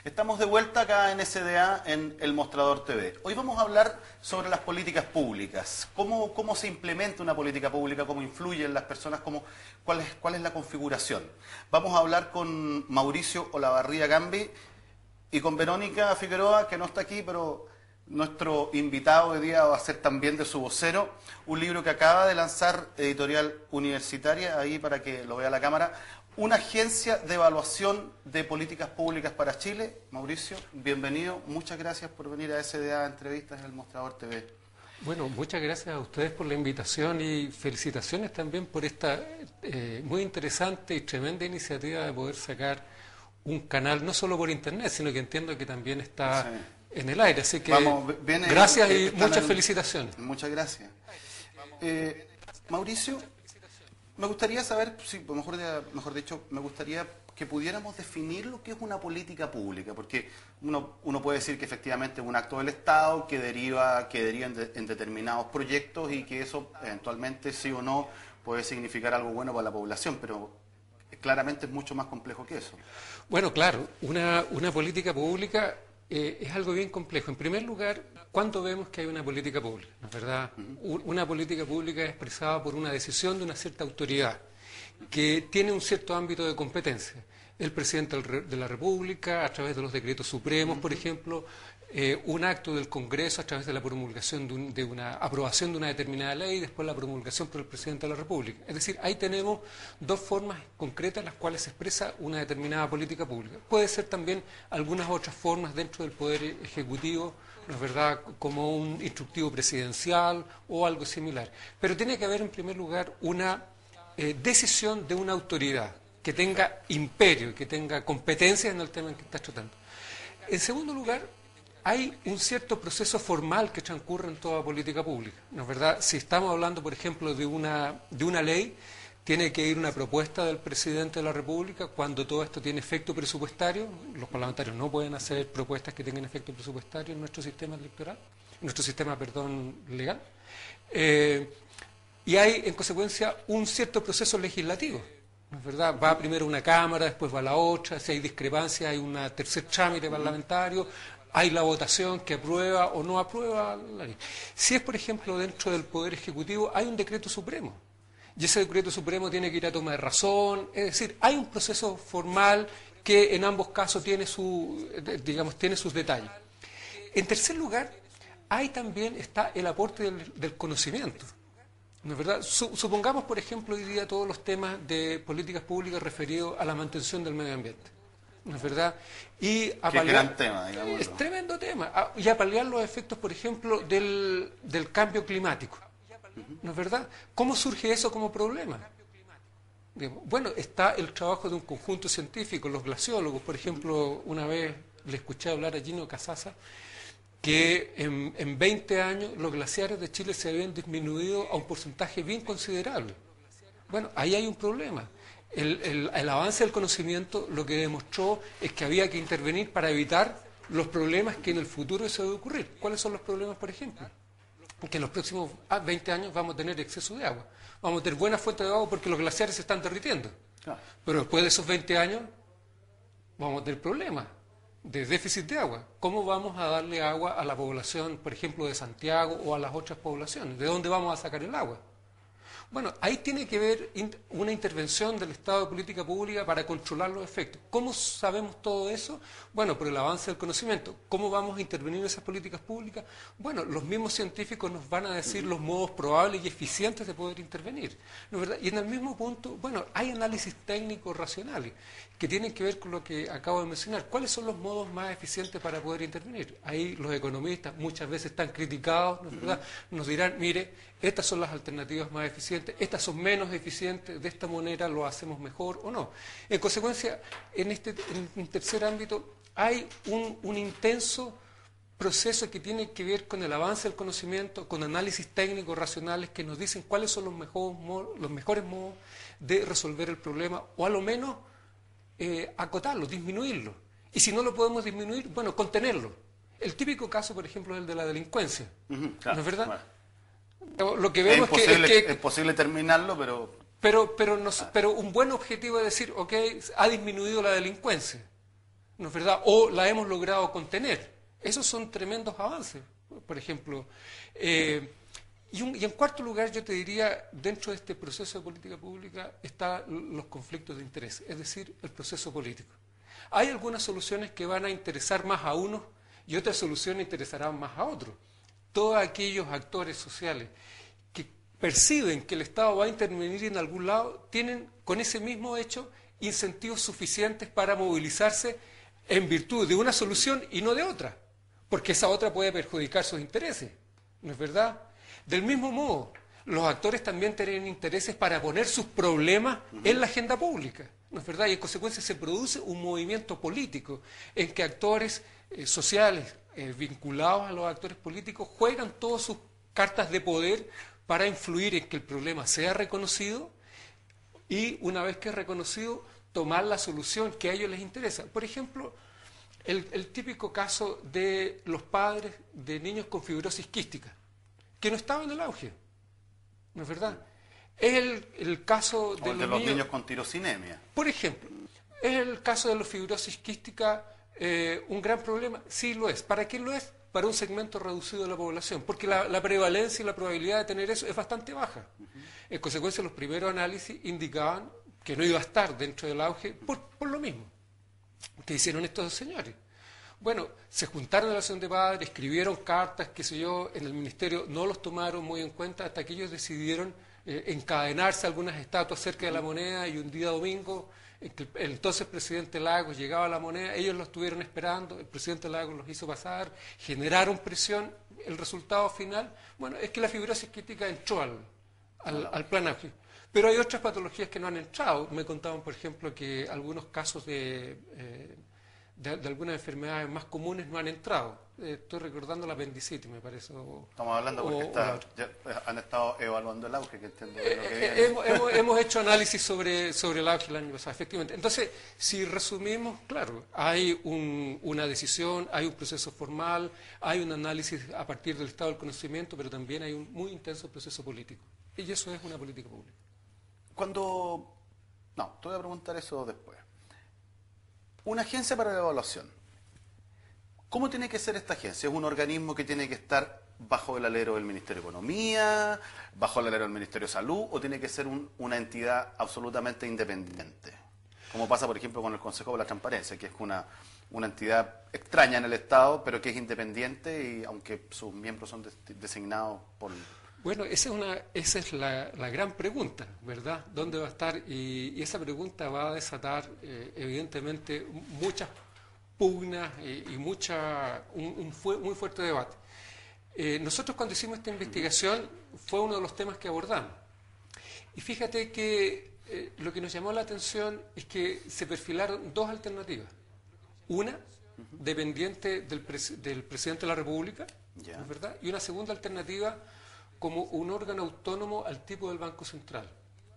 Estamos de vuelta acá en SDA, en El Mostrador TV. Hoy vamos a hablar sobre las políticas públicas. ¿Cómo se implementa una política pública? ¿Cómo influyen las personas? ¿Cuál es la configuración? Vamos a hablar con Mauricio Olavarría Gambi y con Verónica Figueroa, que no está aquí, pero nuestro invitado hoy día va a ser también de su vocero, un libro que acaba de lanzar Editorial Universitaria, ahí para que lo vea la cámara. Una agencia de evaluación de políticas públicas para Chile. Mauricio, bienvenido. Muchas gracias por venir a SDA Entrevistas en El Mostrador TV. Bueno, muchas gracias a ustedes por la invitación y felicitaciones también por esta muy interesante y tremenda iniciativa de poder sacar un canal, no solo por internet, sino que entiendo que también está en el aire. Así que gracias y muchas felicitaciones. Muchas gracias. Mauricio, me gustaría saber, sí, mejor dicho, me gustaría que pudiéramos definir lo que es una política pública, porque uno puede decir que efectivamente es un acto del Estado que deriva en determinados proyectos y que eso eventualmente, sí o no, puede significar algo bueno para la población, pero claramente es mucho más complejo que eso. Bueno, claro, una política pública es algo bien complejo. En primer lugar, ¿cuándo vemos que hay una política pública? ¿No es verdad? Una política pública es expresada por una decisión de una cierta autoridad que tiene un cierto ámbito de competencia. El presidente de la República, a través de los decretos supremos, por ejemplo, un acto del Congreso a través de la promulgación de una aprobación de una determinada ley y después la promulgación por el presidente de la República. Es decir, ahí tenemos dos formas concretas en las cuales se expresa una determinada política pública. Puede ser también algunas otras formas dentro del Poder Ejecutivo, ¿no es verdad?, como un instructivo presidencial o algo similar. Pero tiene que haber en primer lugar una decisión de una autoridad que tenga imperio, que tenga competencias en el tema en que está tratando. En segundo lugar, hay un cierto proceso formal que transcurre en toda política pública, ¿no es verdad? Si estamos hablando, por ejemplo, de una ley, tiene que ir una propuesta del presidente de la República. Cuando todo esto tiene efecto presupuestario, los parlamentarios no pueden hacer propuestas que tengan efecto presupuestario en nuestro sistema electoral, en nuestro sistema, legal. Y hay, en consecuencia, un cierto proceso legislativo, ¿no es verdad? Va primero una Cámara, después va la otra, si hay discrepancia hay un tercer trámite parlamentario, hay la votación que aprueba o no aprueba la ley. Si es, por ejemplo, dentro del Poder Ejecutivo, hay un decreto supremo. Y ese decreto supremo tiene que ir a toma de razón. Es decir, hay un proceso formal que en ambos casos tiene tiene sus detalles. En tercer lugar, ahí también está el aporte del conocimiento, ¿no es verdad? Supongamos, por ejemplo, hoy día todos los temas de políticas públicas referidos a la mantención del medio ambiente, ¿no es verdad? Y a Qué gran tema, digámoslo. Es tremendo tema. Y a paliar los efectos, por ejemplo, del cambio climático, ¿no es verdad? ¿Cómo surge eso como problema? Bueno, está el trabajo de un conjunto científico, los glaciólogos. Por ejemplo, una vez le escuché hablar a Gino Casasa que en 20 años los glaciares de Chile se habían disminuido a un porcentaje bien considerable. Bueno, ahí hay un problema. El avance del conocimiento lo que demostró es que había que intervenir para evitar los problemas que en el futuro se debe ocurrir. ¿Cuáles son los problemas, por ejemplo? Que en los próximos 20 años vamos a tener exceso de agua. Vamos a tener buenas fuentes de agua porque los glaciares se están derritiendo. Pero después de esos 20 años vamos a tener problemas de déficit de agua. ¿Cómo vamos a darle agua a la población, por ejemplo, de Santiago o a las otras poblaciones? ¿De dónde vamos a sacar el agua? Bueno, ahí tiene que haber una intervención del Estado de política pública para controlar los efectos. ¿Cómo sabemos todo eso? Bueno, por el avance del conocimiento. ¿Cómo vamos a intervenir en esas políticas públicas? Bueno, los mismos científicos nos van a decir los modos probables y eficientes de poder intervenir, ¿no es verdad? Y en el mismo punto, bueno, hay análisis técnicos racionales que tienen que ver con lo que acabo de mencionar. ¿Cuáles son los modos más eficientes para poder intervenir? Ahí los economistas muchas veces están criticados, ¿no es verdad? Nos dirán, mire, estas son las alternativas más eficientes, estas son menos eficientes, de esta manera lo hacemos mejor o no. En consecuencia, en un tercer ámbito hay un intenso proceso que tiene que ver con el avance del conocimiento, con análisis técnicos racionales que nos dicen cuáles son los mejores modos de resolver el problema, o a lo menos acotarlo, disminuirlo. Y si no lo podemos disminuir, bueno, contenerlo. El típico caso, por ejemplo, es el de la delincuencia, claro, ¿no es verdad? Bueno. Lo que vemos es posible terminarlo, pero un buen objetivo es decir, ok, ha disminuido la delincuencia. ¿no es verdad? O la hemos logrado contener. Esos son tremendos avances, por ejemplo. Y en cuarto lugar, yo te diría, dentro de este proceso de política pública están los conflictos de interés, es decir, el proceso político. Hay algunas soluciones que van a interesar más a unos y otras soluciones interesarán más a otros. Todos aquellos actores sociales que perciben que el Estado va a intervenir en algún lado, tienen con ese mismo hecho incentivos suficientes para movilizarse en virtud de una solución y no de otra, porque esa otra puede perjudicar sus intereses, ¿no es verdad? Del mismo modo, los actores también tienen intereses para poner sus problemas en la agenda pública, ¿no es verdad? Y en consecuencia se produce un movimiento político en que actores sociales vinculados a los actores políticos juegan todas sus cartas de poder para influir en que el problema sea reconocido y, una vez que es reconocido, tomar la solución que a ellos les interesa. Por ejemplo, el típico caso de los padres de niños con fibrosis quística, que no estaba en el auge, ¿no es verdad? Es el caso de, los niños con tirosinemia. Por ejemplo, ¿es el caso de la fibrosis quística un gran problema? Sí lo es. ¿Para quién lo es? Para un segmento reducido de la población, porque la prevalencia y la probabilidad de tener eso es bastante baja. En consecuencia, los primeros análisis indicaban que no iba a estar dentro del auge por lo mismo que hicieron estos señores. Bueno, se juntaron en la asociación de padres, escribieron cartas, qué sé yo, en el ministerio no los tomaron muy en cuenta hasta que ellos decidieron encadenarse algunas estatuas cerca de la Moneda y un día domingo, el entonces presidente Lagos llegaba a la Moneda, ellos lo estuvieron esperando, el presidente Lagos los hizo pasar, generaron presión, el resultado final, bueno, es que la fibrosis quística entró al plan auge. Pero hay otras patologías que no han entrado. Me contaban, por ejemplo, que algunos casos de algunas enfermedades más comunes no han entrado. Estoy recordando la apendicitis, me parece. Estamos hablando porque ya han estado evaluando el auge, que entiendo de lo que hemos hecho análisis sobre el auge el año pasado, efectivamente. Entonces, si resumimos, claro, hay una decisión, hay un proceso formal, hay un análisis a partir del estado del conocimiento, pero también hay un muy intenso proceso político. Y eso es una política pública. No, te voy a preguntar eso después. Una agencia para la evaluación. ¿Cómo tiene que ser esta agencia? ¿Es un organismo que tiene que estar bajo el alero del Ministerio de Economía, bajo el alero del Ministerio de Salud, o tiene que ser una entidad absolutamente independiente? Como pasa, por ejemplo, con el Consejo de la Transparencia, que es una entidad extraña en el Estado, pero que es independiente, y aunque sus miembros son designados por... Bueno, esa es la gran pregunta, ¿verdad? ¿Dónde va a estar? Y esa pregunta va a desatar, evidentemente, muchas pugnas y un muy fuerte debate. Nosotros cuando hicimos esta investigación fue uno de los temas que abordamos. Y fíjate que lo que nos llamó la atención es que se perfilaron dos alternativas. Una, dependiente del presidente de la República, ¿no es verdad? Y una segunda alternativa como un órgano autónomo al tipo del Banco Central.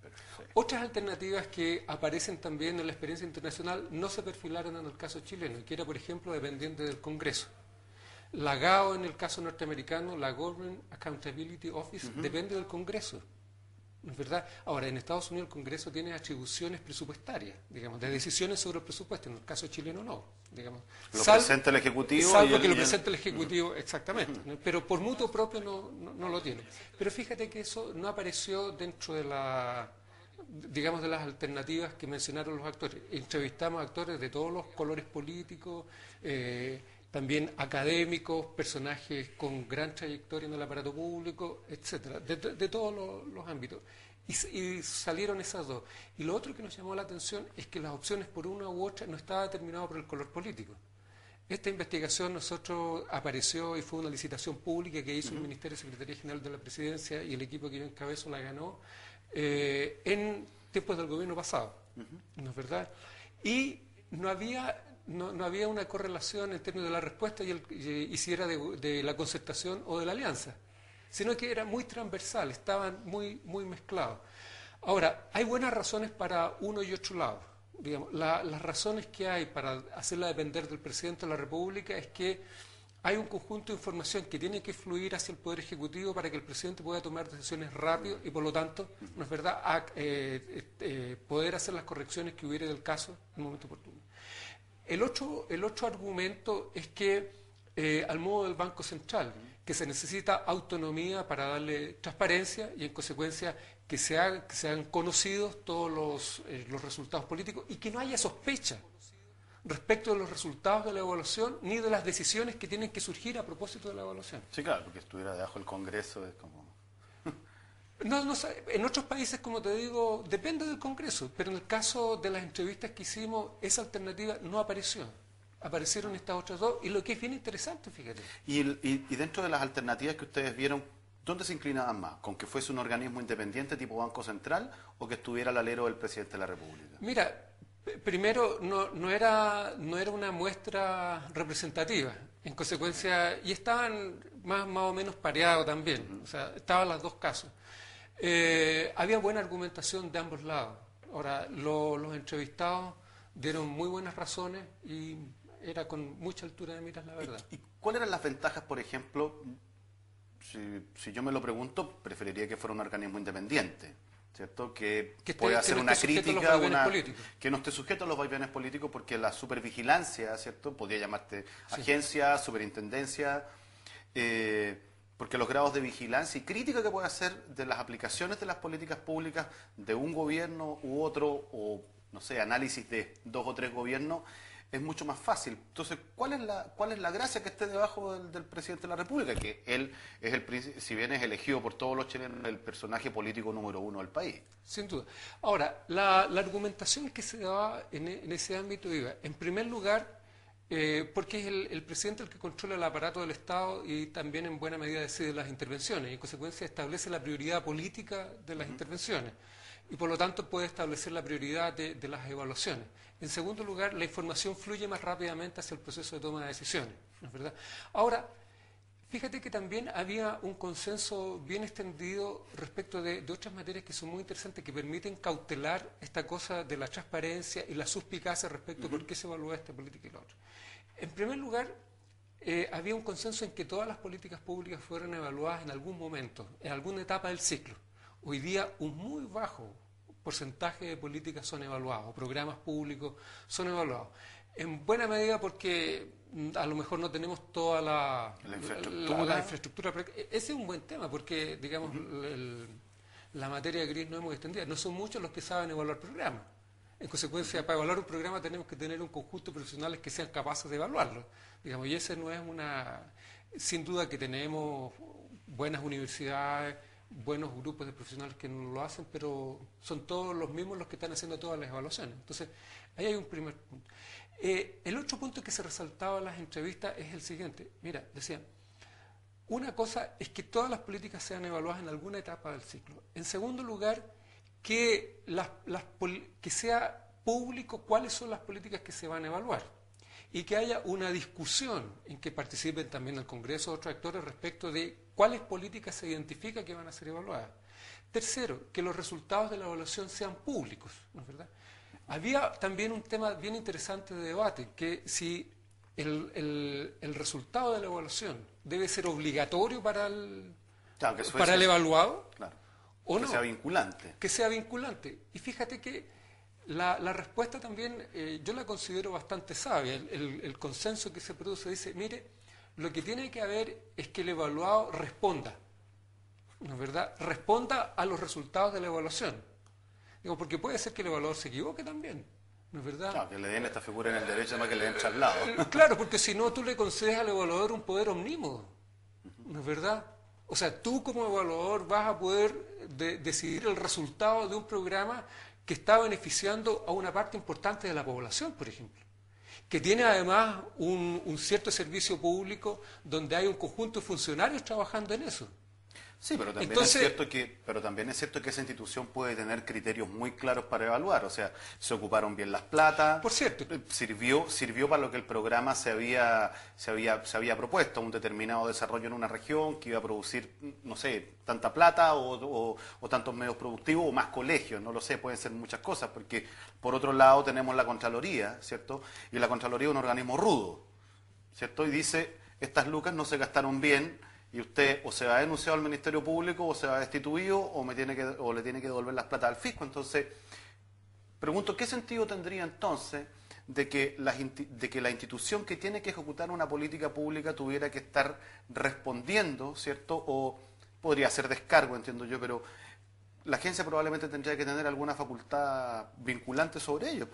Perfecto. Otras alternativas que aparecen también en la experiencia internacional no se perfilaron en el caso chileno, que era, por ejemplo, dependiente del Congreso. La GAO en el caso norteamericano, la Government Accountability Office, depende del Congreso, ¿no es verdad? Ahora, en Estados Unidos el Congreso tiene atribuciones presupuestarias, digamos, de decisiones sobre el presupuesto, en el caso chileno no, digamos. Lo presenta el Ejecutivo. Salvo que lo presenta el Ejecutivo, exactamente, ¿no? Pero por mutuo propio no lo tiene. Pero fíjate que eso no apareció dentro de digamos, de las alternativas que mencionaron los actores. Entrevistamos a actores de todos los colores políticos, también académicos, personajes con gran trayectoria en el aparato público, etcétera, de todos los ámbitos. Y salieron esas dos. Y lo otro que nos llamó la atención es que las opciones por una u otra no estaba determinado por el color político. Esta investigación nosotros apareció y fue una licitación pública que hizo el Ministerio de Secretaría General de la Presidencia, y el equipo que yo encabezo la ganó en tiempos del gobierno pasado, ¿no es verdad? Y no había una correlación en términos de la respuesta y si era de la concertación o de la alianza, sino que era muy transversal, estaban muy mezclados. Ahora, hay buenas razones para uno y otro lado. Digamos, las razones que hay para hacerla depender del presidente de la República es que hay un conjunto de información que tiene que fluir hacia el Poder Ejecutivo para que el presidente pueda tomar decisiones rápido y, por lo tanto, ¿no es verdad?, poder hacer las correcciones que hubiere del caso en el momento oportuno. el otro argumento es que, al modo del Banco Central, que se necesita autonomía para darle transparencia y, en consecuencia, que sean conocidos todos los resultados políticos y que no haya sospecha respecto de los resultados de la evaluación ni de las decisiones que tienen que surgir a propósito de la evaluación. Sí, claro, porque estuviera debajo del Congreso es como... En otros países, como te digo, depende del Congreso, pero en el caso de las entrevistas que hicimos, esa alternativa no apareció. Aparecieron estas otras dos, y lo que es bien interesante, fíjate. Y dentro de las alternativas que ustedes vieron, ¿dónde se inclinaban más? ¿Con que fuese un organismo independiente tipo Banco Central o que estuviera al alero del presidente de la República? Mira, primero, no era una muestra representativa, en consecuencia, y estaban más o menos pareados también, o sea, estaban los dos casos. Había buena argumentación de ambos lados. Ahora, los entrevistados dieron muy buenas razones y era con mucha altura de miras, la verdad. ¿Y cuáles eran las ventajas, por ejemplo, si yo me lo pregunto, preferiría que fuera un organismo independiente, ¿cierto? Que pueda hacer una crítica, que no esté sujeto a los vaivenes políticos, porque la supervigilancia, ¿cierto? Podría llamarte agencia, superintendencia, porque los grados de vigilancia y crítica que puede hacer de las aplicaciones de las políticas públicas de un gobierno u otro, o no sé, análisis de 2 o 3 gobiernos, es mucho más fácil. Entonces, ¿cuál es la gracia que esté debajo del presidente de la República? Que él es si bien es elegido por todos los chilenos, el personaje político número 1 del país. Sin duda. Ahora, la argumentación que se daba en ese ámbito iba, en primer lugar, porque es el presidente el que controla el aparato del Estado y también en buena medida decide las intervenciones y en consecuencia establece la prioridad política de las intervenciones y por lo tanto puede establecer la prioridad de las evaluaciones. En segundo lugar, la información fluye más rápidamente hacia el proceso de toma de decisiones, ¿no es verdad? Ahora, fíjate que también había un consenso bien extendido respecto de otras materias que son muy interesantes, que permiten cautelar esta cosa de la transparencia y la suspicacia respecto de por qué se evalúa esta política y la otra. En primer lugar, había un consenso en que todas las políticas públicas fueran evaluadas en algún momento, en alguna etapa del ciclo. Hoy día un muy bajo porcentaje de políticas son evaluados, programas públicos son evaluados. En buena medida porque a lo mejor no tenemos toda la infraestructura. Ese es un buen tema porque, digamos, la materia gris no hemos extendido. No son muchos los que saben evaluar programas. En consecuencia, para evaluar un programa tenemos que tener un conjunto de profesionales que sean capaces de evaluarlo. Digamos, y ese no es sin duda que tenemos buenas universidades, buenos grupos de profesionales que no lo hacen, pero son todos los mismos los que están haciendo todas las evaluaciones. Entonces, ahí hay un primer punto. El otro punto que se resaltaba en las entrevistas es el siguiente. Mira, decían, una cosa es que todas las políticas sean evaluadas en alguna etapa del ciclo. En segundo lugar, que sea público cuáles son las políticas que se van a evaluar y que haya una discusión en que participen también el Congreso otros actores respecto de cuáles políticas se identifica que van a ser evaluadas. Tercero, que los resultados de la evaluación sean públicos, ¿no es verdad? Había también un tema bien interesante de debate, que si el resultado de la evaluación debe ser obligatorio para el evaluado, claro, o no. Que sea vinculante. Que sea vinculante. Y fíjate que la respuesta también yo la considero bastante sabia. El consenso que se produce dice, mire, lo que tiene que haber es que el evaluado responda, ¿no es verdad? Responda a los resultados de la evaluación. Digo, porque puede ser que el evaluador se equivoque también, ¿no es verdad? Claro, que le den esta figura en el derecho, más que le den traslado. Claro, porque si no, tú le concedes al evaluador un poder omnímodo, ¿no es verdad? O sea, tú como evaluador vas a poder decidir el resultado de un programa que está beneficiando a una parte importante de la población, por ejemplo, que tiene además un cierto servicio público donde hay un conjunto de funcionarios trabajando en eso. Sí, pero también, es cierto que esa institución puede tener criterios muy claros para evaluar. O sea, se ocuparon bien las platas. Por cierto. Sirvió para lo que el programa se había propuesto, un determinado desarrollo en una región que iba a producir, no sé, tanta plata o tantos medios productivos o más colegios, no lo sé, pueden ser muchas cosas, porque por otro lado tenemos la Contraloría, ¿cierto? Y la Contraloría es un organismo rudo, ¿cierto? Y dice, estas lucas no se gastaron bien, y usted o se va denunciado al Ministerio Público o se va destituido o le tiene que devolver las plata al fisco. Entonces, pregunto, ¿qué sentido tendría entonces de que la institución que tiene que ejecutar una política pública tuviera que estar respondiendo, ¿cierto? O podría ser descargo, entiendo yo, pero la agencia probablemente tendría que tener alguna facultad vinculante sobre ellos.